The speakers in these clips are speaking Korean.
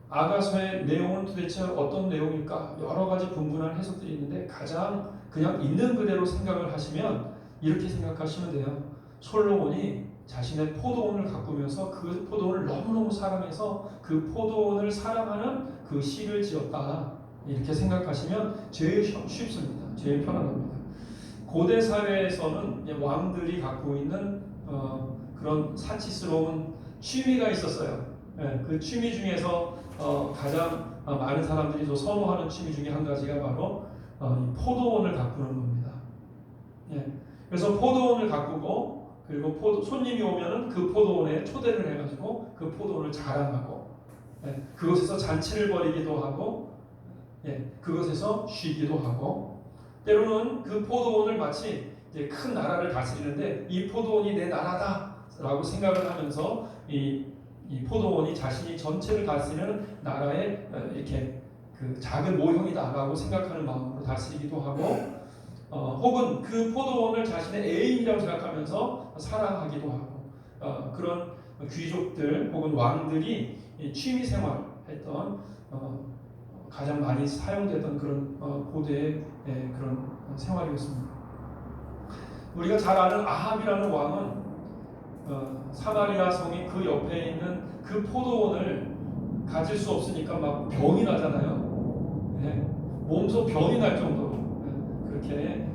아가서의 내용은 도대체 어떤 내용일까? 여러 가지 분분한 해석들이 있는데 가장 그냥 있는 그대로 생각을 하시면 이렇게 생각하시면 돼요. 솔로몬이 자신의 포도원을 가꾸면서 그 포도원을 너무너무 사랑해서 그 포도원을 사랑하는 그 시를 지었다. 이렇게 생각하시면 제일 쉽습니다. 제일 편안합니다. 고대 사회에서는 왕들이 갖고 있는 그런 사치스러운 취미가 있었어요. 그 취미 중에서 가장 많은 사람들이 선호하는 취미 중에 한 가지가 바로 포도원을 가꾸는 겁니다. 그래서 포도원을 가꾸고 그리고 손님이 오면은 그 포도원에 초대를 해가지고 그 포도원을 자랑하고 그곳에서 잔치를 벌이기도 하고 그것에서 쉬기도 하고 때로는 그 포도원을 마치 큰 나라를 다스리는데 이 포도원이 내 나라다라고 생각을 하면서 이 포도원이 자신이 전체를 다스리는 나라의 이렇게 그 작은 모형이다라고 생각하는 마음으로 다스리기도 하고 혹은 그 포도원을 자신의 애인이라고 생각하면서 사랑하기도 하고 그런 귀족들 혹은 왕들이 취미생활했던 가장 많이 사용되던 그런 고대의 그런 생활이었습니다. 우리가 잘 아는 아합이라는 왕은 사마리아 성이 그 옆에 있는 그 포도원을 가질 수 없으니까 막 병이 나잖아요. 몸소 병이 날 정도로 그렇게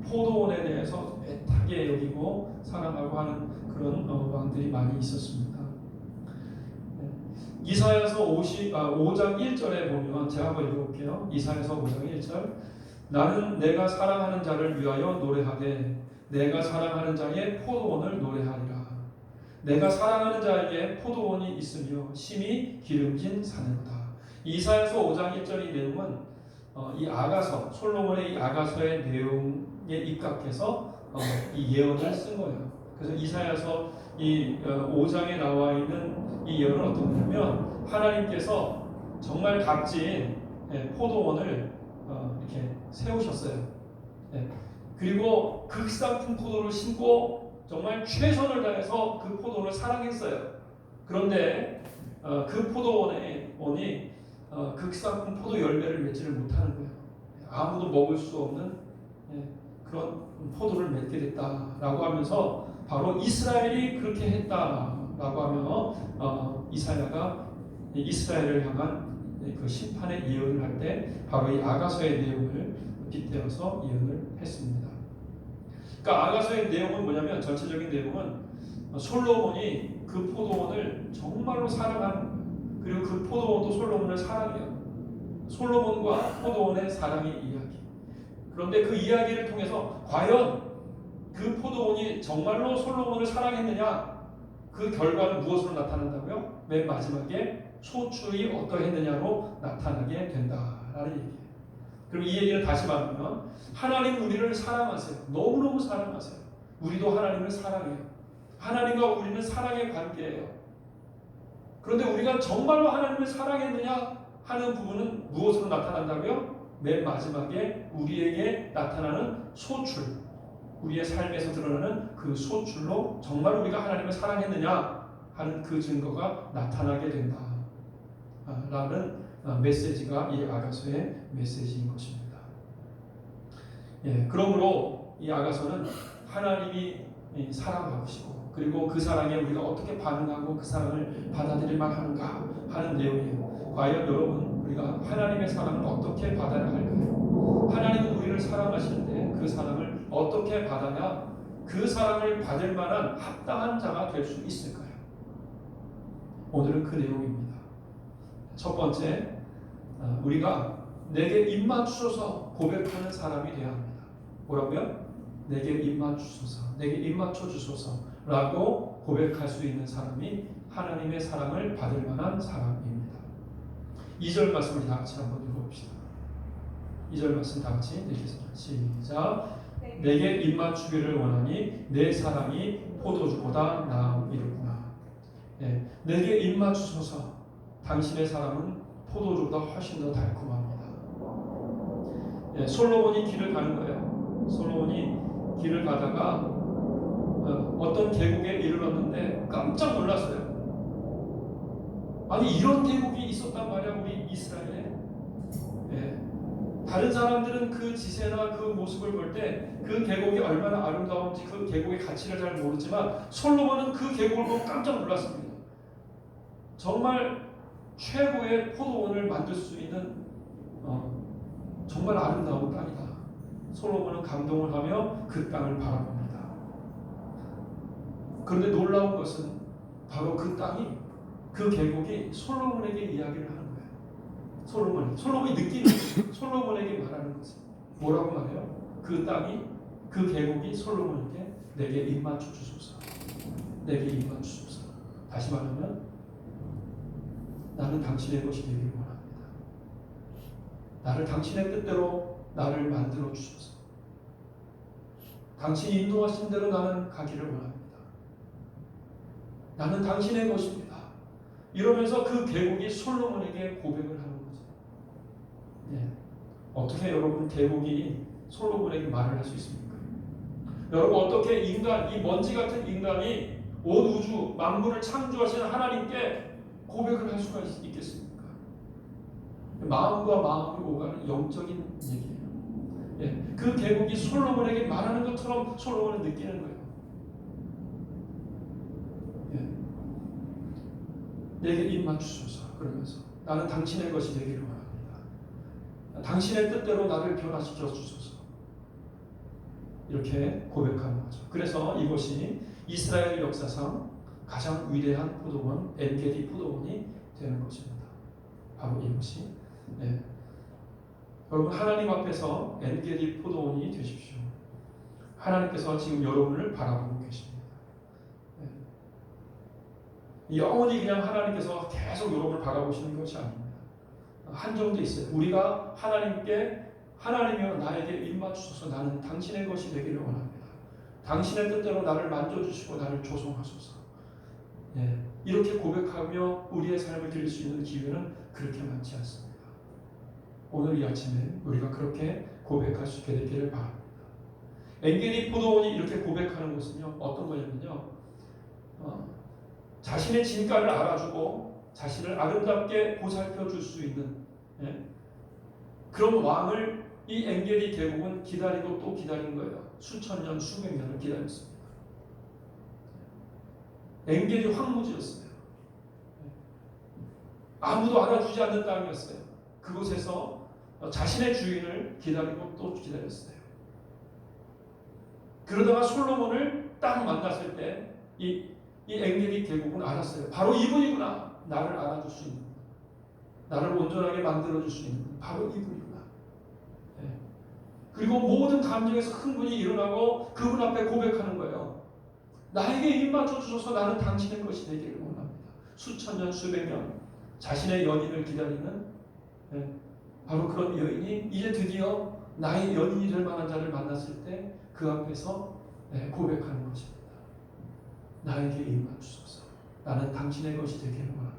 포도원에 대해서 애타게 여기고 사랑하고 하는 그런 왕들이 많이 있었습니다. 이사야서 5장 1절에 보면 제가 한번 읽어볼게요. 이사야서 5장 1절 나는 내가 사랑하는 자를 위하여 노래하되 내가 사랑하는 자의 포도원을 노래하리라. 내가 사랑하는 자에게 포도원이 있으며 심히 기름진 산이로다. 이사야서 5장 1절 이 내용은 이 아가서 솔로몬의 이 아가서의 내용에 입각해서 이 예언을 쓴 거예요. 그래서 이사야서 이 5장에 나와 있는 이 예언은 어떤 거냐면 하나님께서 정말 값진 포도원을 이렇게 세우셨어요. 그리고 극상품 포도를 심고 정말 최선을 다해서 그 포도원을 사랑했어요. 그런데 그 포도원이 극상품 포도 열매를 맺지를 못하는 거예요. 아무도 먹을 수 없는 그런 포도를 맺게 됐다라고 하면서 바로 이스라엘이 그렇게 했다라고 하면 이사야가 이스라엘을 향한 그 심판의 예언을 할 때 바로 이 아가서의 내용을 빗대어서 예언을 했습니다. 그러니까 아가서의 내용은 뭐냐면 전체적인 내용은 솔로몬이 그 포도원을 정말로 사랑하는 그리고 그 포도원도 솔로몬을 사랑해요. 솔로몬과 포도원의 사랑의 이야기. 그런데 그 이야기를 통해서 과연 그 포도원이 정말로 솔로몬을 사랑했느냐? 그 결과는 무엇으로 나타난다고요? 맨 마지막에 소출이 어떠했느냐로 나타나게 된다라는 얘기예요. 그럼 이 얘기를 다시 말하면 하나님 우리를 사랑하세요. 너무너무 사랑하세요. 우리도 하나님을 사랑해요. 하나님과 우리는 사랑의 관계예요. 그런데 우리가 정말로 하나님을 사랑했느냐 하는 부분은 무엇으로 나타난다고요? 맨 마지막에 우리에게 나타나는 소출, 우리의 삶에서 드러나는 그 소출로 정말 우리가 하나님을 사랑했느냐 하는 그 증거가 나타나게 된다 라는 메시지가 이 아가서의 메시지인 것입니다. 그러므로 이 아가서는 하나님이 사랑하시고 그리고 그 사랑에 우리가 어떻게 반응하고 그 사랑을 받아들일만 하는가 하는 내용이에요. 과연 여러분 우리가 하나님의 사랑을 어떻게 받아야 할까요? 하나님은 우리를 사랑하시는데 그 사랑을 어떻게 받아야 그 사랑을 받을 만한 합당한 자가 될 수 있을까요? 오늘은 그 내용입니다. 첫 번째, 우리가 내게 입 맞추소서 고백하는 사람이 되어야 합니다. 뭐라고요? 내게 입 맞추소서, 내게 입 맞춰 주소서라고 고백할 수 있는 사람이 하나님의 사랑을 받을 만한 사람입니다. 2절 말씀을 다 같이 한번 읽어봅시다. 2절 말씀 다 같이 읽겠습니다. 시작. 내게 입 맞추기를 원하니 내 사랑이 포도주보다 나음이로구나. 내게 입 맞추소서. 당신의 사랑은 포도주보다 훨씬 더 달콤합니다. 솔로몬이 길을 가는 거예요. 솔로몬이 길을 가다가 어떤 계곡에 이르렀는데 깜짝 놀랐어요. 아니 이런 계곡이 있었단 말이야 우리 이스라엘에. 예. 다른 사람들은 그 지세나 그 모습을 볼 때 그 계곡이 얼마나 아름다운지 그 계곡의 가치를 잘 모르지만 솔로몬은 그 계곡을 보고 깜짝 놀랐습니다. 정말 최고의 포도원을 만들 수 있는 정말 아름다운 땅이다. 솔로몬은 감동을 하며 그 땅을 바라봅니다. 그런데 놀라운 것은 바로 그 땅이 그 계곡이 솔로몬에게 이야기를 하는 거예요. 솔로몬이 느끼는 거예요. 솔로몬에게 말하는 것은 뭐라고 말해요? 그 땅이 그 계곡이 솔로몬에게 내게 입맞춰 주소서. 내게 입맞춰 주소서. 다시 말하면 나는 당신의 것이 되기를 원합니다. 나를 당신의 뜻대로 나를 만들어 주소서. 당신이 인도하신 대로 나는 가기를 원합니다. 나는 당신의 것입니다. 이러면서 그 계곡이 솔로몬에게 고백을 하는 거죠. 예. 어떻게 여러분 계곡이 솔로몬에게 말을 할 수 있습니까? 여러분 어떻게 인간, 이 먼지 같은 인간이 온 우주 만물을 창조하시는 하나님께 고백을 할 수가 있겠습니까? 마음과 마음이 오가는 영적인 얘기예요. 예. 그 계곡이 솔로몬에게 말하는 것처럼 솔로몬은 느끼는 거예요. 예. 내게 입 맞추소서. 그러면서 나는 당신의 것이 되기를 원합니다. 당신의 뜻대로 나를 변화시켜 주소서. 이렇게 고백하는 거죠. 그래서 이것이 이스라엘 역사상 가장 위대한 포도원 엔게디 포도원이 되는 것입니다. 바로 이것이. 네. 여러분 하나님 앞에서 엔게디 포도원이 되십시오. 하나님께서 지금 여러분을 바라보고 계십니다. 네. 영원히 그냥 하나님께서 계속 여러분을 바라보시는 것이 아닙니다. 한정도 있어요. 우리가 하나님이여 나에게 입맞추소서. 나는 당신의 것이 되기를 원합니다. 당신의 뜻대로 나를 만져주시고 나를 조성하소서. 예, 이렇게 고백하며 우리의 삶을 드릴 수 있는 기회는 그렇게 많지 않습니다. 오늘 이 아침에 우리가 그렇게 고백할 수 있게 되기를 바랍니다. 엔게디 포도원이 이렇게 고백하는 것은요, 어떤 거냐면요, 자신의 진가를 알아주고 자신을 아름답게 보살펴 줄 수 있는, 예, 그런 왕을 이 엔게디 계곡은 기다리고 또 기다린 거예요. 수천 년, 수백 년을 기다렸습니다. 엔게디 황무지였어요. 아무도 알아주지 않는 땅이었어요. 그곳에서 자신의 주인을 기다리고 또 기다렸어요. 그러다가 솔로몬을 딱 만났을 때 이 엔게디 계곡은 알았어요. 바로 이분이구나. 나를 알아줄 수 있는, 나를 온전하게 만들어줄 수 있는 바로 이분이구나. 그리고 모든 감정에서 흥분이 일어나고 그분 앞에 고백하는 거예요. 나에게 입 맞춰 주셔서 나는 당신의 것이 되기를 원합니다. 수천 년, 수백 년 자신의 연인을 기다리는, 바로 그런 여인이 이제 드디어 나의 연인이 될 만한 자를 만났을 때 그 앞에서 고백하는 것입니다. 나에게 입 맞추소서. 나는 당신의 것이 되기를 원합니다.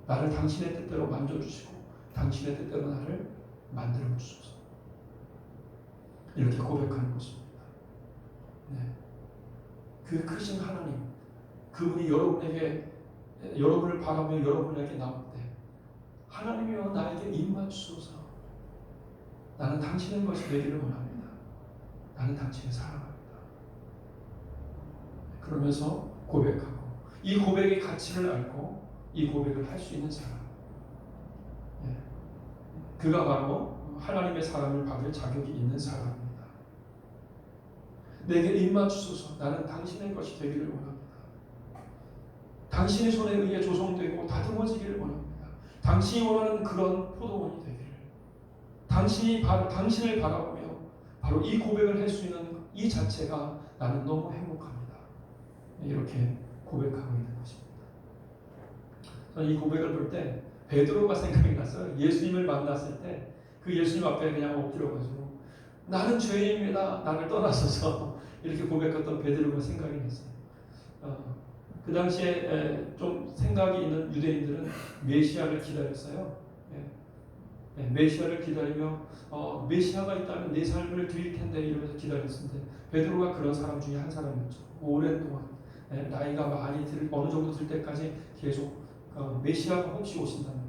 나를 당신의 뜻대로 만져주시고 당신의 뜻대로 나를 만들어 주소서. 이렇게 고백하는 것입니다. 네. 그 크신 하나님, 그분이 여러분을 바라며 여러분에게 나올 때, 하나님이여 나에게 입 맞추소서. 나는 당신의 것이 되기를 원합니다. 나는 당신을 사랑합니다. 그러면서 고백하고, 이 고백의 가치를 알고 이 고백을 할 수 있는 사람, 네. 그가 바로 하나님의 사랑을 받을 자격이 있는 사람입니다. 내게 입 맞추소서. 나는 당신의 것이 되기를 원합니다. 당신의 손에 의해 조성되고 다듬어지기를 원합니다. 당신이 원하는 그런 포도원이 되기를, 당신을 바라보며 바로 이 고백을 할 수 있는 이 자체가 나는 너무 행복합니다. 이렇게 고백하고 있는 것입니다. 저는 이 고백을 볼 때 베드로가 생각이 났어요. 예수님을 만났을 때 그 예수님 앞에 그냥 엎드려가지고 나는 죄인입니다. 나를 떠나소서. 이렇게 고백했던 베드로가 생각이 났어요. 그 당시에 좀 생각이 있는 유대인들은 메시아를 기다렸어요. 메시아를 기다리며 메시아가 있다면 내 삶을 드릴 텐데 이러면서 기다렸는데 베드로가 그런 사람 중에 한 사람이었죠. 오랜 동안 나이가 많이 어느 정도 들 때까지 계속 메시아가 혹시 오신다면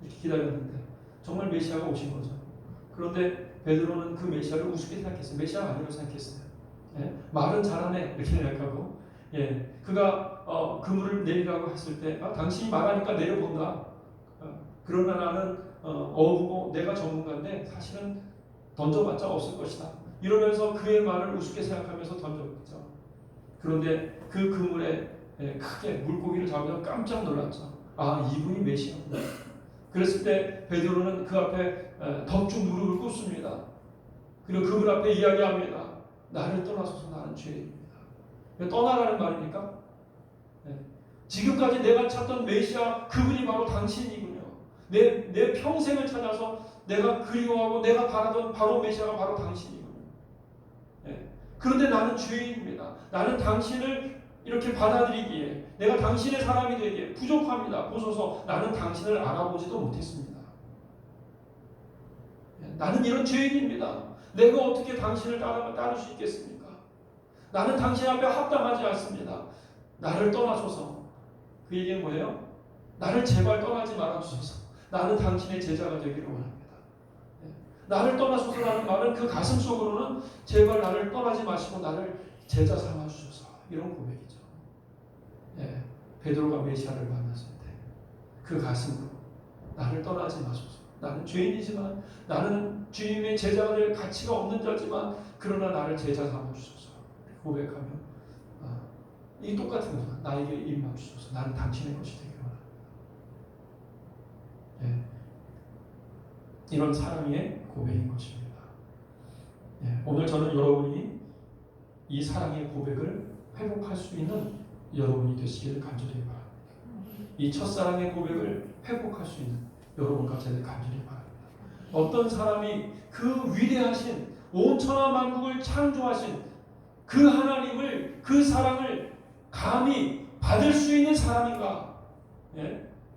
이렇게 기다렸는데 정말 메시아가 오신 거죠. 그런데 베드로는 그 메시아를 우습게 생각했어요. 메시아가 아니라고 생각했어요. 예? 말은 잘하네 이렇게 생각하고, 예, 그가 그물을 내리라고 했을 때 당신이 말하니까 내려본다. 그러나 나는 어부고 내가 전문가인데 사실은 던져봤자 없을 것이다. 이러면서 그의 말을 우습게 생각하면서 던졌죠. 그런데 그 그물에 크게 물고기를 잡으면서 깜짝 놀랐죠. 이분이 메시아구나. 그랬을 때 베드로는 그 앞에 덕죽 무릎을 꿇습니다. 그리고 그분 앞에 이야기합니다. 나를 떠나소서 나는 죄인입니다. 떠나라는 말입니까? 지금까지 내가 찾던 메시아 그분이 바로 당신이군요. 내 평생을 찾아서 내가 그리워하고 내가 바라던 바로 메시아가 바로 당신이군요. 그런데 나는 죄인입니다. 나는 당신을 이렇게 받아들이기에, 내가 당신의 사람이 되기에 부족합니다. 보소서 나는 당신을 알아보지도 못했습니다. 나는 이런 죄인입니다. 내가 어떻게 당신을 따를 수 있겠습니까? 나는 당신 앞에 합당하지 않습니다. 나를 떠나소서. 그 얘기는 뭐예요? 나를 제발 떠나지 말아주소서. 나는 당신의 제자가 되기를 원합니다. 나를 떠나소서라는 말은 그 가슴 속으로는 제발 나를 떠나지 마시고 나를 제자 삼아주소서, 이런 고백이죠. 베드로가 메시아를 만났을 때 그 가슴으로 나를 떠나지 마소서. 나는 죄인이지만, 나는 주님의 제자가 될 가치가 없는 자지만, 그러나 나를 제자 삼아주소서 고백하며 이 똑같은 거죠. 나에게 임하주소서. 나는 당신의 것이 되기를 원합니다. 이런 사랑의 고백인 것입니다. 오늘 저는 여러분이 이 사랑의 고백을 회복할 수 있는 여러분이 되시기를 간절히 바랍니다. 이 첫사랑의 고백을 회복할 수 있는 여러분과 제가 간절히 바랍니다. 어떤 사람이 그 위대하신 온 천하 만국을 창조하신 그 하나님을, 그 사랑을 감히 받을 수 있는 사람인가?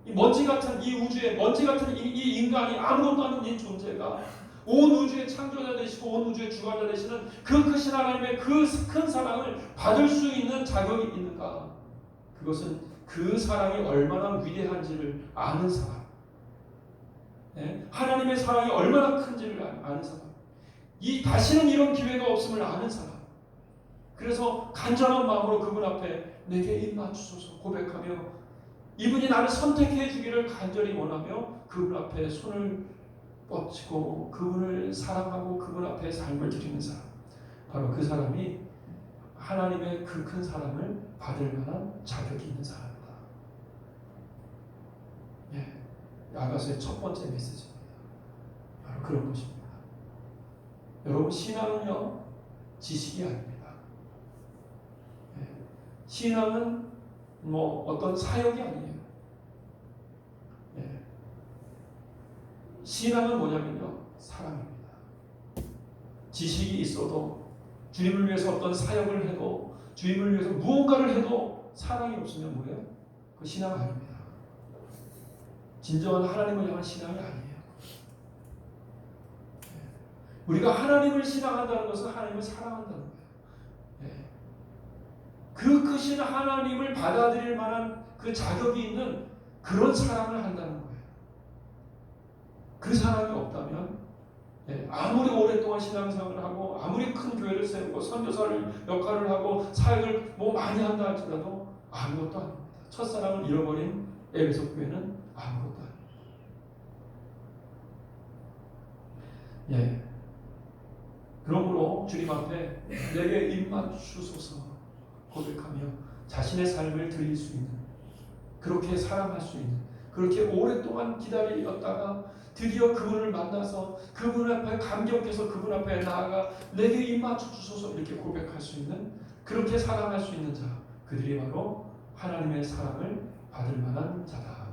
이 먼지 같은 이 우주에, 먼지 같은 이 인간이, 아무것도 아닌 이 존재가 온 우주의 창조자 되시고 온 우주의 주관자 되시는 그 크신 하나님의 그 큰 사랑을 받을 수 있는 자격이 있는가? 그것은 그 사랑이 얼마나 위대한지를 아는 사람, 하나님의 사랑이 얼마나 큰지를 아는 사람, 다시는 이런 기회가 없음을 아는 사람. 그래서 간절한 마음으로 그분 앞에 내게 입맞추소서 고백하며, 이분이 나를 선택해 주기를 간절히 원하며 그분 앞에 손을 뻗치고 그분을 사랑하고 그분 앞에 삶을 드리는 사람, 바로 그 사람이 하나님의 그 큰 사랑을 받을 만한 자격이 있는 사람이다. 야가서의 첫 번째 메시지입니다. 바로 그런 것입니다. 여러분, 신앙은요 지식이 아닙니다. 신앙은 어떤 사역이 아니에요. 신앙은 뭐냐면요, 사랑입니다. 지식이 있어도, 주님을 위해서 어떤 사역을 해도, 주님을 위해서 무언가를 해도 사랑이 없으면 뭐예요? 그 신앙 아닙니다. 진정한 하나님을 향한 신앙이 아니에요. 우리가 하나님을 신앙한다는 것은 하나님을 사랑한다는 거예요. 그 크신 하나님을 받아들일 만한 그 자격이 있는 그런 사랑을 한다는 거예요. 그 사랑이 없다면 아무리 오랫동안 신앙생활을 하고 아무리 큰 교회를 세우고 선교사를 역할을 하고 사역을 많이 한다 할지라도 아무것도 아닙니다. 첫사랑을 잃어버린 에베소 교회는 아무것도 아닙니다. 그러므로 주님 앞에 내게 입만 주소서 고백하며 자신의 삶을 드릴 수 있는, 그렇게 사랑할 수 있는, 그렇게 오랫동안 기다렸다가 드디어 그분을 만나서 그분 앞에 감격해서 그분 앞에 나아가 내게 입 맞춰 주소서 이렇게 고백할 수 있는, 그렇게 사랑할 수 있는 자, 그들이 바로 하나님의 사랑을 받을 만한 자다.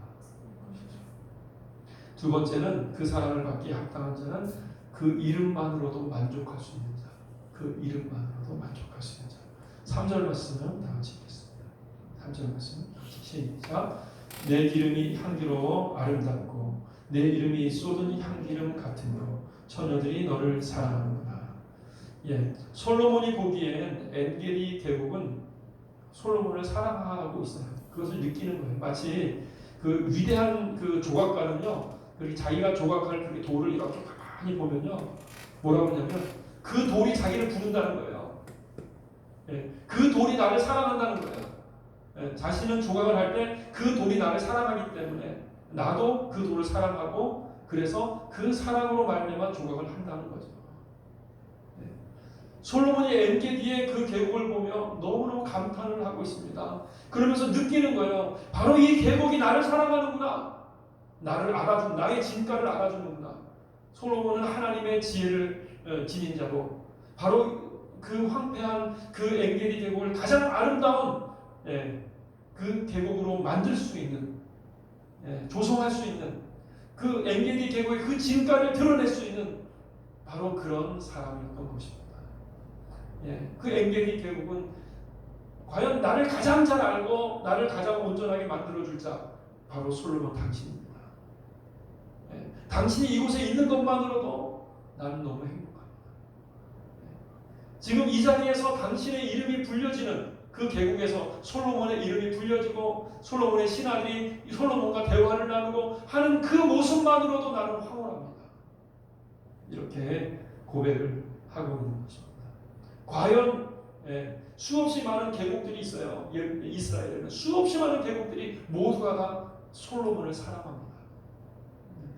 두 번째는 그 사랑을 받기에 합당한 자는 그 이름만으로도 만족할 수 있는 자, 그 이름만으로도 만족할 수 있는 자. 3절 말씀은 다 같이 읽겠습니다. 3절 말씀 시작. 내 기름이 향기로워 아름답고 내 이름이 쏟은 향기름 같으므로 처녀들이 너를 사랑하는구나. 솔로몬이 보기엔 엔겔이 계곡은 솔로몬을 사랑하고 있어요. 그것을 느끼는 거예요. 마치 그 위대한 그 조각가는요, 그렇게 자기가 조각할 그 돌을 이렇게 가만히 보면요, 뭐라고 하냐면 그 돌이 자기를 부른다는 거예요. 예, 그 돌이 나를 사랑한다는 거예요. 예, 자신은 조각을 할 때 그 돌이 나를 사랑하기 때문에 나도 그 돌을 사랑하고 그래서 그 사랑으로 말미암아 조각을 한다는 거죠. 예. 솔로몬이 엔게디의 그 계곡을 보며 너무너무 감탄을 하고 있습니다. 그러면서 느끼는 거예요. 바로 이 계곡이 나를 사랑하는구나. 나를 알아준, 나의 진가를 알아주는구나. 솔로몬은 하나님의 지혜를 지닌 자고 바로 그 황폐한 그 엔게디 계곡을 가장 아름다운 그 계곡으로 만들 수 있는, 조성할 수 있는 그 엔게디 계곡의 그 진가를 드러낼 수 있는 바로 그런 사람이었던 것입니다. 그 엔게디 계곡은 과연 나를 가장 잘 알고 나를 가장 온전하게 만들어줄 자 바로 솔로몬 당신입니다. 당신이 이곳에 있는 것만으로도 나는 너무 행복합니다. 지금 이 자리에서 당신의 이름이 불려지는 그 계곡에서 솔로몬의 이름이 불려지고 솔로몬의 신하들이 솔로몬과 대화를 나누고 하는 그 모습만으로도 나는 황홀합니다. 이렇게 고백을 하고 있는 것입니다. 과연 수없이 많은 계곡들이 있어요. 이스라엘에는 수없이 많은 계곡들이 모두가 다 솔로몬을 사랑합니다.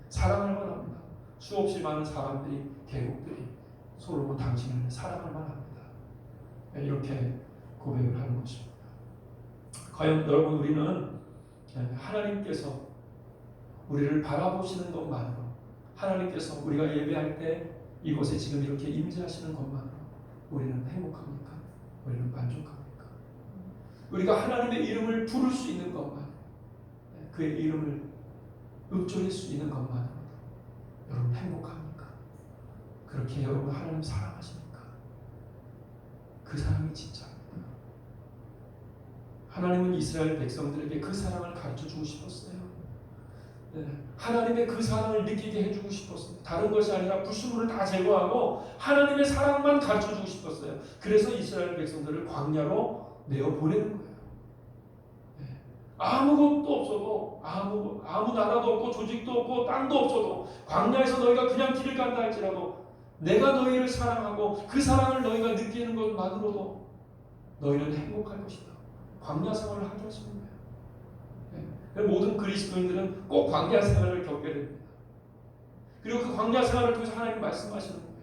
사랑할 만합니다. 수없이 많은 사람들이, 계곡들이 솔로몬 당신을 사랑할 만합니다. 이렇게 고백을 하는 것입니다. 과연 여러분, 우리는 하나님께서 우리를 바라보시는 것만으로, 하나님께서 우리가 예배할 때 이곳에 지금 이렇게 임재하시는 것만으로 우리는 행복합니까? 우리는 만족합니까? 우리가 하나님의 이름을 부를 수 있는 것만, 그의 이름을 읊조릴 수 있는 것만으로도 여러분 행복합니까? 그렇게 여러분 하나님 사랑하십니까? 그 사랑이 진짜입니다. 하나님은 이스라엘 백성들에게 그 사랑을 가르쳐주고 싶었어요. 하나님의 그 사랑을 느끼게 해주고 싶었어요. 다른 것이 아니라 불순물을 다 제거하고 하나님의 사랑만 가르쳐주고 싶었어요. 그래서 이스라엘 백성들을 광야로 내어보내는 거예요. 아무것도 없어도 아무 나라도 없고 조직도 없고 땅도 없어도 광야에서 너희가 그냥 길을 간다 할지라도 내가 너희를 사랑하고 그 사랑을 너희가 느끼는 것만으로도 너희는 행복할 것이다. 광야 생활을 하게 하시는 거예요. 모든 그리스도인들은 꼭 광야 생활을 겪게 됩니다. 그리고 그 광야 생활을 통해서 하나님 말씀하시는 거예요.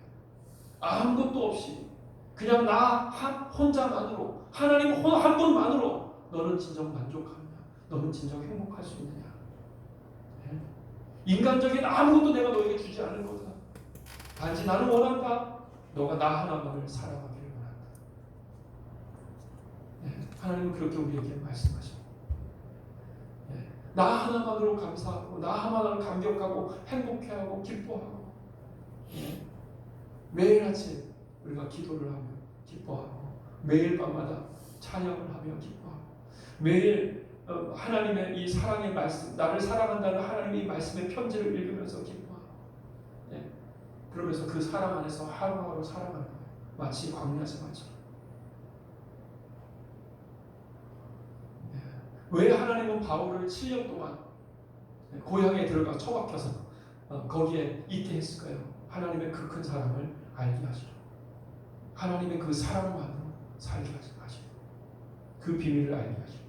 아무것도 없이 그냥 나 혼자만으로, 하나님 한 분만으로 너는 진정 만족하느냐? 너는 진정 행복할 수 있느냐? 인간적인 아무것도 내가 너에게 주지 않을 거다. 단지 나는 원한다. 너가 나 하나만을 사랑하기를 원한다. 하나님은 그렇게 우리에게 말씀하십니다. 나 하나만으로 감사하고 나 하나만으로 감격하고 행복해하고 기뻐하고 매일 아침 우리가 기도를 하며 기뻐하고 매일 밤마다 찬양을 하며 기뻐하고 매일 하나님의 이 사랑의 말씀, 나를 사랑한다는 하나님의 말씀의 편지를 읽으면서 기뻐하고 그러면서 그 사랑 안에서 하루하루 살아가는 거예요. 마치 광야 생활처럼. 왜 하나님은 바울을 7년 동안 고향에 들어가 처박혀서 거기에 있게 했을까요? 하나님의 그 큰 사랑을 알게 하시고 하나님의 그 사랑만으로 살게 하시고 그 비밀을 알게 하시고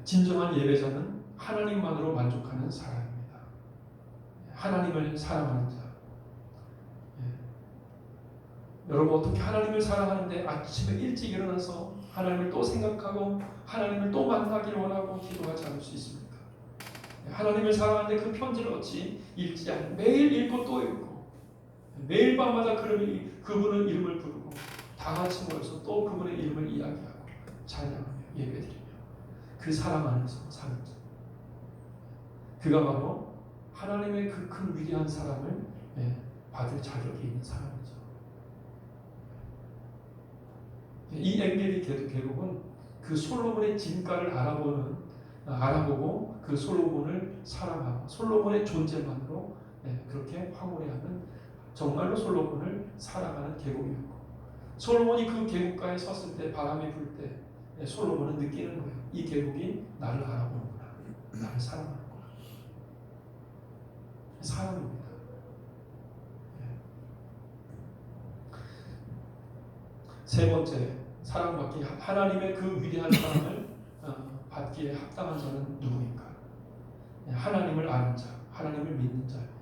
진정한 예배자는 하나님만으로 만족하는 사람입니다. 하나님을 사랑하는 자. 여러분 어떻게 하나님을 사랑하는데 아침에 일찍 일어나서 하나님을 또 생각하고 하나님을 또 만나기를 원하고 기도하지 않을 수 있습니까? 하나님을 사랑하는데 그 편지를 어찌 읽지 않고 매일 읽고 또 읽고 매일 밤마다 그분의 이름을 부르고 다 같이 모여서 또 그분의 이름을 이야기하고 찬양하며 예배드리며 그 사랑 안에서 사는 자. 그가 바로 하나님의 그 큰 위대한 사랑을 받을 자격이 있는 사람이죠. 이 엔게디 계곡은 그 솔로몬의 진가를 알아보고 그 솔로몬을 사랑하고 솔로몬의 존재만으로 그렇게 황홀해하는 정말로 솔로몬을 사랑하는 계곡이었고 솔로몬이 그 계곡가에 섰을 때 바람이 불 때 솔로몬은 느끼는 거예요. 이 계곡이 나를 알아보는구나. 나를 사랑하는구나. 사랑입니다. 세 번째, 사랑받기, 하나님의 그 위대한 사랑을 받기에 합당한 자는 누구인가? 하나님을 아는 자, 하나님을 믿는 자입니다.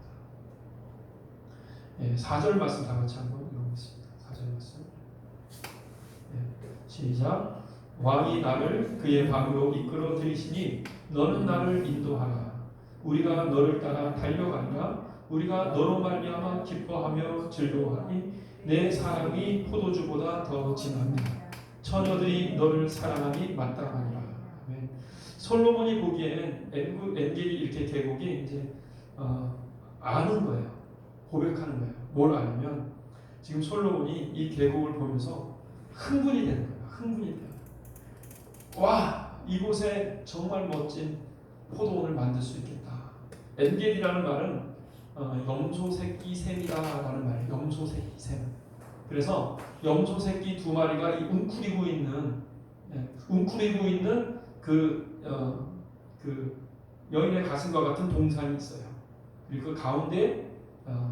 4절 말씀 다 같이 한번 읽어보겠습니다. 4절 말씀. 시작. 왕이 나를 그의 방으로 이끌어 들이시니 너는 나를 인도하라. 우리가 너를 따라 달려가리라. 우리가 너로 말미암아 기뻐하며 즐거워하니 내 사랑이 포도주보다 더 진합니다. 처녀들이 너를 사랑하니 마땅하니라. 아멘. 솔로몬이 보기엔 엔겔이 이렇게 계곡이 이제 아는 거예요. 고백하는 거예요. 뭘 아냐면 지금 솔로몬이 이 계곡을 보면서 흥분이 되는 거예요. 흥분이 돼요. 와, 이곳에 정말 멋진 포도원을 만들 수 있겠다. 엔겔이라는 말은 염소새끼 샘이다라는 말이에요. 염소새끼 샘. 그래서 염소새끼 두 마리가 이 웅크리고 있는 그 여인의 가슴과 같은 동산이 있어요. 그리고 그 가운데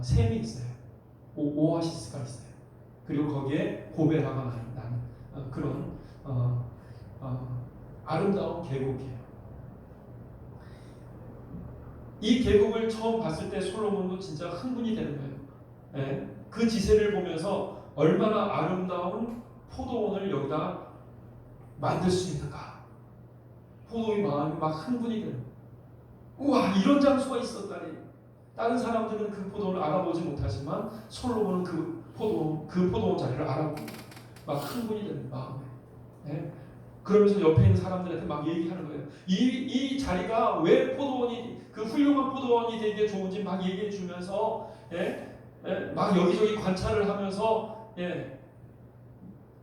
샘이 있어요. 오아시스가 있어요. 그리고 거기에 고베라가 나는 그런 아름다운 계곡이에요. 이 계곡을 처음 봤을 때 솔로몬도 진짜 흥분이 되는 거예요. 그 지세를 보면서 얼마나 아름다운 포도원을 여기다 만들 수 있는가. 포도의 마음이 막 흥분이 되는 거예요. 우와, 이런 장소가 있었다니. 다른 사람들은 그 포도원을 알아보지 못하지만 솔로몬은 그 포도원 자리를 알아보고 막 흥분이 되는 마음에. 그러면서 옆에 있는 사람들한테 막 얘기하는 거예요. 이 자리가 왜 포도원이 그 훌륭한 포도원이 되게 좋은지 막 얘기해 주면서 막 여기저기 관찰을 하면서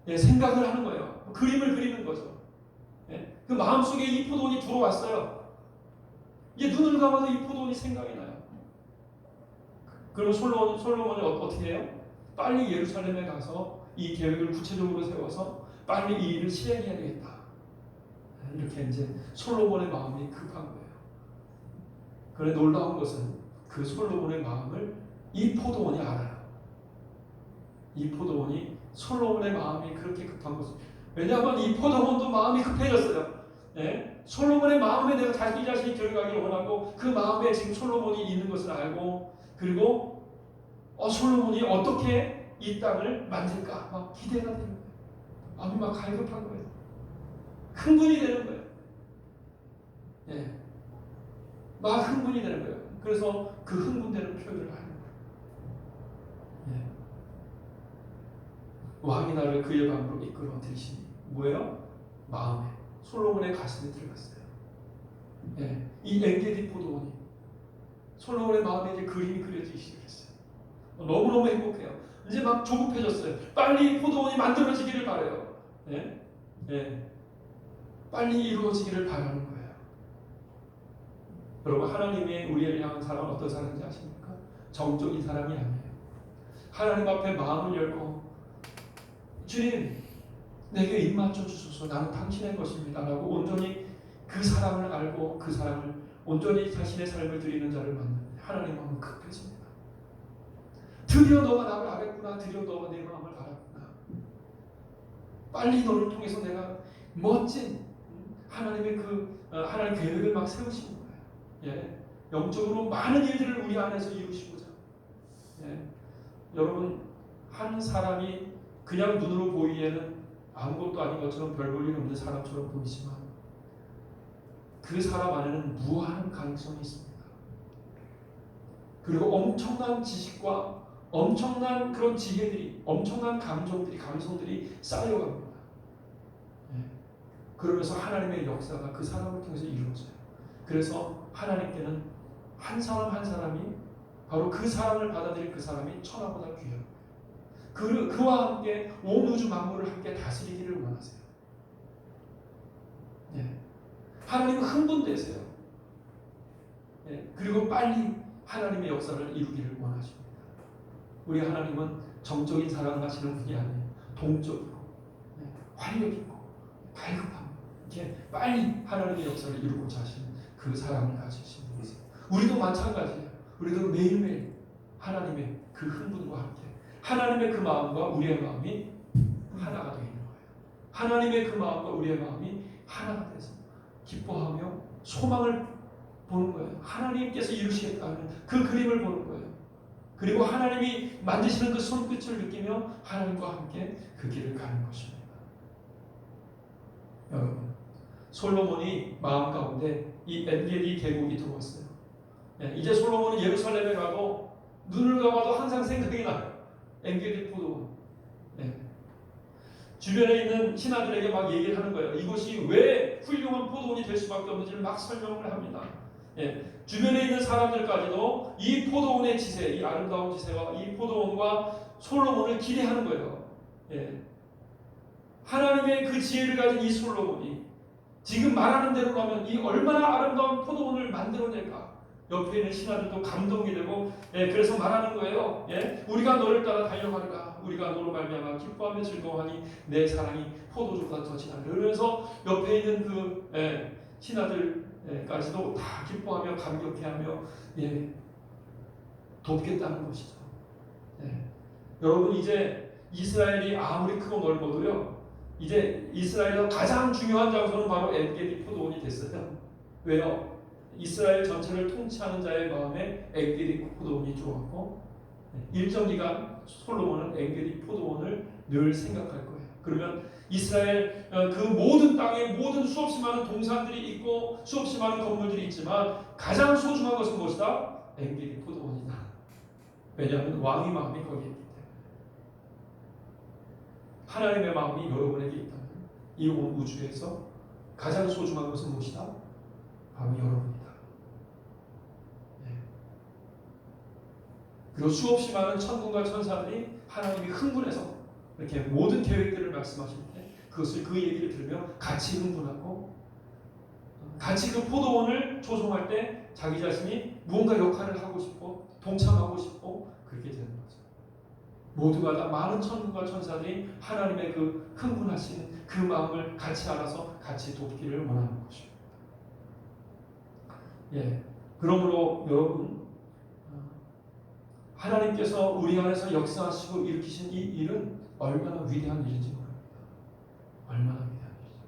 생각을 하는 거예요. 그림을 그리는 거죠. 그 마음속에 이 포도원이 들어왔어요. 이게 눈을 감아도 이 포도원이 생각이 나요. 그럼 솔로몬이 어떻게 해요? 빨리 예루살렘에 가서 이 계획을 구체적으로 세워서 빨리 이 일을 실행해야 되겠다. 이렇게 이제 솔로몬의 마음이 급한 거예요. 그런데 놀라운 것은 그 솔로몬의 마음을 이 포도원이 알아요. 이 포도원이 솔로몬의 마음이 그렇게 급한 것을. 왜냐하면 이 포도원도 마음이 급해졌어요. 솔로몬의 마음에 내가 자기 자신이 들어가기를 원하고 그 마음에 지금 솔로몬이 있는 것을 알고 그리고 솔로몬이 어떻게 이 땅을 만들까 막 기대가 되는 거예요. 마음이 막 갈급한 거예요. 흥분이 되는 거예요. 막 흥분이 되는 거예요. 그래서 그 흥분되는 표현을 하는 거예요. 왕이 나를 그의 방으로 이끌어 들이시니 뭐예요? 마음에 솔로몬의 가슴에 들어갔어요. 이 엔게디 포도원이 솔로몬의 마음에 이제 그림이 그려지기 시작했어요. 너무너무 행복해요. 이제 막 조급해졌어요. 빨리 포도원이 만들어지기를 바라요. 빨리 이루어지기를 바라는 거예요. 여러분, 하나님의 우리를 향한 사랑은 어떤 사랑인지 아십니까? 정적인 사랑이 아니에요. 하나님 앞에 마음을 열고 주님, 내게 입 맞춰 주소서. 나는 당신의 것입니다 라고 온전히 그 사랑을 알고 그 사랑을 온전히 자신의 삶을 드리는 자를 만나면 하나님 마음은 급해집니다. 드디어 너가 나를 알았구나. 드디어 너가 내 마음을 알았구나. 빨리 너를 통해서 내가 멋진 하나님의 하나님 계획을 막 세우시는 거예요. 영적으로 많은 일들을 우리 안에서 이루시고자. 여러분, 한 사람이 그냥 눈으로 보이기에는 아무것도 아닌 것처럼 별 볼 일 없는 사람처럼 보이지만 그 사람 안에는 무한한 가능성이 있습니다. 그리고 엄청난 지식과 엄청난 그런 지혜들이, 엄청난 감성들이 쌓여갑니다. 그러면서 하나님의 역사가 그 사람을 통해서 이루어져요. 그래서 하나님께는 한 사람 한 사람이 바로 그 사람을 받아들일 그 사람이 천하보다 귀해요. 그와 함께 온 우주 만물을 함께 다스리기를 원하세요. 하나님은 흥분되세요. 그리고 빨리 하나님의 역사를 이루기를 원하십니다. 우리 하나님은 정적인 사랑을 하시는 분이 아니에요. 동적이고 활력 있고 갈급함, 이렇게 빨리 하나님의 역사를 이루고자 하시는 그 사랑을 가지신 분이세요. 우리도 마찬가지예요. 우리도 매일매일 하나님의 그 흥분과 함께 하나님의 그 마음과 우리의 마음이 하나가 되어 있는 거예요. 하나님의 그 마음과 우리의 마음이 하나가 돼서 기뻐하며 소망을 보는 거예요. 하나님께서 이루시겠다는 그 그림을 보는 거예요. 그리고 하나님이 만드시는 그 손끝을 느끼며 하나님과 함께 그 길을 가는 것입니다. 여러분, 솔로몬이 마음 가운데 이 엔게디 계곡이 들어왔어요. 이제 솔로몬은 예루살렘에 가도 눈을 감아도 항상 생각이 나요. 엔게디 포도원. 주변에 있는 신하들에게 막 얘기를 하는 거예요. 이곳이 왜 훌륭한 포도원이 될 수밖에 없는지를 막 설명을 합니다. 주변에 있는 사람들까지도 이 포도원의 지세, 이 아름다운 지세와 이 포도원과 솔로몬을 기대하는 거예요. 하나님의 그 지혜를 가진 이 솔로몬이 지금 말하는 대로 하면 이 얼마나 아름다운 포도원을 만들어낼까. 옆에 있는 신하들도 감동이 되고, 그래서 말하는 거예요. 우리가 너를 따라 달려가리라. 우리가 너로 말미암아 기뻐하며 즐거워하니 내 사랑이 포도주보다 더 진하리라. 그러면서 옆에 있는 그 신하들까지도 다 기뻐하며 감격해하며 돕겠다는 것이죠. 여러분, 이제 이스라엘이 아무리 크고 넓어도요, 이제 이스라엘에서 가장 중요한 장소는 바로 엔게디 포도원이 됐어요. 왜요? 이스라엘 전체를 통치하는 자의 마음에 엔게디 포도원이 들어왔고, 일정 기간 솔로몬은 엔게디 포도원을 늘 생각할 거예요. 그러면 이스라엘 그 모든 땅에 모든 수없이 많은 동산들이 있고 수없이 많은 건물들이 있지만 가장 소중한 것은 무엇이다? 엔게디 포도원이다. 왜냐하면 왕의 마음이 거기에 있기 때문에. 하나님의 마음이 여러분에게 있다면 이 온 우주에서 가장 소중한 것은 무엇이다? 바로 여러분이다. 그리고 수없이 많은 천군과 천사들이 하나님이 흥분해서 이렇게 모든 계획들을 말씀하실 때 그것을 그 얘기를 들으며 같이 흥분하고 같이 그 포도원을 조성할 때 자기 자신이 무언가 역할을 하고 싶고 동참하고 싶고 그렇게 되는 거죠. 모두가 다 많은 천군과 천사들이 하나님의 그 흥분하신 그 마음을 같이 알아서 같이 돕기를 원하는 것입니다. 그러므로 여러분, 하나님께서 우리 안에서 역사하시고 일으키신 이 일은 얼마나 위대한 일인지 모릅니다. 얼마나 위대한 일이죠.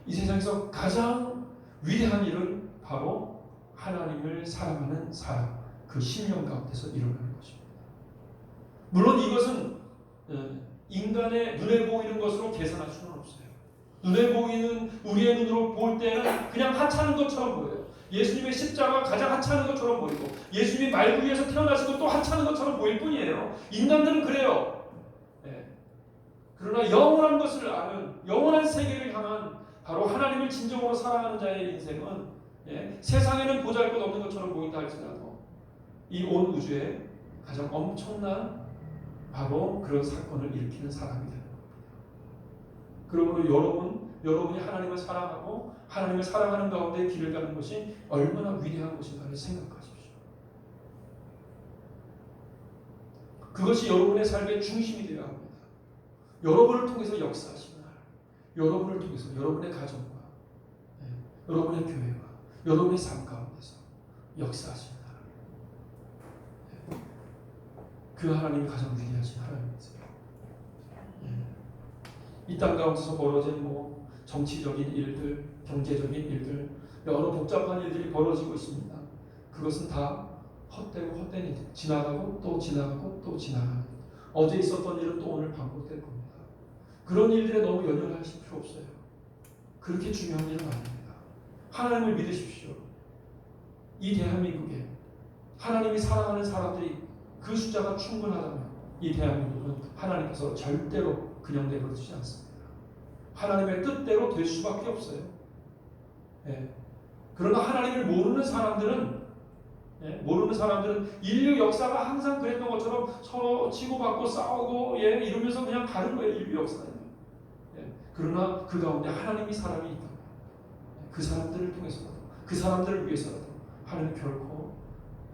이 세상에서 가장 위대한 일은 바로 하나님을 사랑하는 사람, 그 심령 가운데서 일어나는 것입니다. 물론 이것은 인간의 눈에 보이는 것으로 계산할 수는 없어요. 눈에 보이는 우리의 눈으로 볼 때는 그냥 하찮은 것처럼 보여요. 예수님의 십자가 가장 하찮은 것처럼 보이고 예수님이 말구 위에서 태어나시고 또 하찮은 것처럼 보일 뿐이에요. 인간들은 그래요. 그러나 영원한 것을 아는 영원한 세계를 향한 바로 하나님을 진정으로 사랑하는 자의 인생은 세상에는 보잘것없는 것처럼 보인다 할지라도 이 온 우주에 가장 엄청난 바로 그런 사건을 일으키는 사람이 되는 겁니다. 그러므로 여러분이 하나님을 사랑하고 하나님을 사랑하는 가운데 길을 가는 것이 얼마나 위대한 것인가를 생각하십시오. 그것이 여러분의 삶의 중심이 되어야 합니다. 여러분을 통해서 역사하시는 하나님, 여러분을 통해서 여러분의 가정과 여러분의 교회와 여러분의 삶 가운데서 역사하시는 하나님, 그 하나님이 가장 위대하신 하나님이세요. 이 땅 가운데서 벌어진 정치적인 일들, 경제적인 일들, 여러 복잡한 일들이 벌어지고 있습니다. 그것은 다 헛되고 헛된 일들, 지나가고 또 지나가고 또 지나가는, 어제 있었던 일은 또 오늘 반복될 겁니다. 그런 일들에 너무 연연하실 필요 없어요. 그렇게 중요한 일은 아닙니다. 하나님을 믿으십시오. 이 대한민국에 하나님이 사랑하는 사람들이 그 숫자가 충분하다면 이 대한민국은 하나님께서 절대로 그냥 내버려두지 않습니다. 하나님의 뜻대로 될 수밖에 없어요. 그러나 하나님을 모르는 사람들은 인류 역사가 항상 그랬던 것처럼 서로 치고받고 싸우고 이러면서 그냥 가는 거예요. 인류 역사는. 그러나 그 가운데 하나님이 사람이 있다면 그 사람들을 통해서라도 그 사람들을 위해서라도 하나님 결코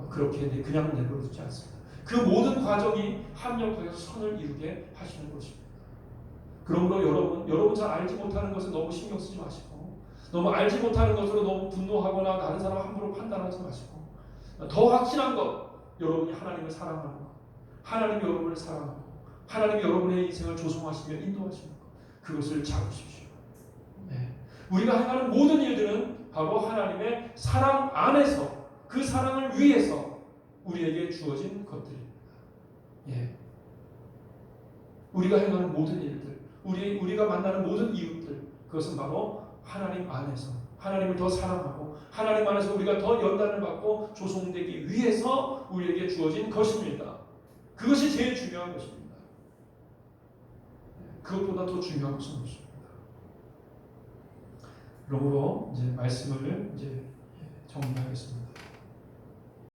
그렇게 그냥 내버려두지 않습니다. 그 모든 과정이 합력하여서 선을 이루게 하시는 것입니다. 그러므로 여러분 잘 알지 못하는 것을 너무 신경 쓰지 마시고, 너무 알지 못하는 것으로 너무 분노하거나 다른 사람 함부로 판단하지 마시고, 더 확실한 것, 여러분이 하나님을 사랑하는 것, 하나님이 여러분을 사랑하고 하나님이 여러분의 인생을 조성하시며 인도하시는 것, 그것을 잡으십시오. 네. 우리가 행하는 모든 일들은 바로 하나님의 사랑 안에서, 그 사랑을 위해서 우리에게 주어진 것들입니다. 예. 우리가 행하는 모든 일들, 우리가 만나는 모든 이웃들, 그것은 바로 하나님 안에서 하나님을 더 사랑하고 하나님 안에서 우리가 더 연단을 받고 조성되기 위해서 우리에게 주어진 것입니다. 그것이 제일 중요한 것입니다. 그것보다 더 중요한 것은 없습니다. 그러므로 이제 말씀을 이제 정리하겠습니다.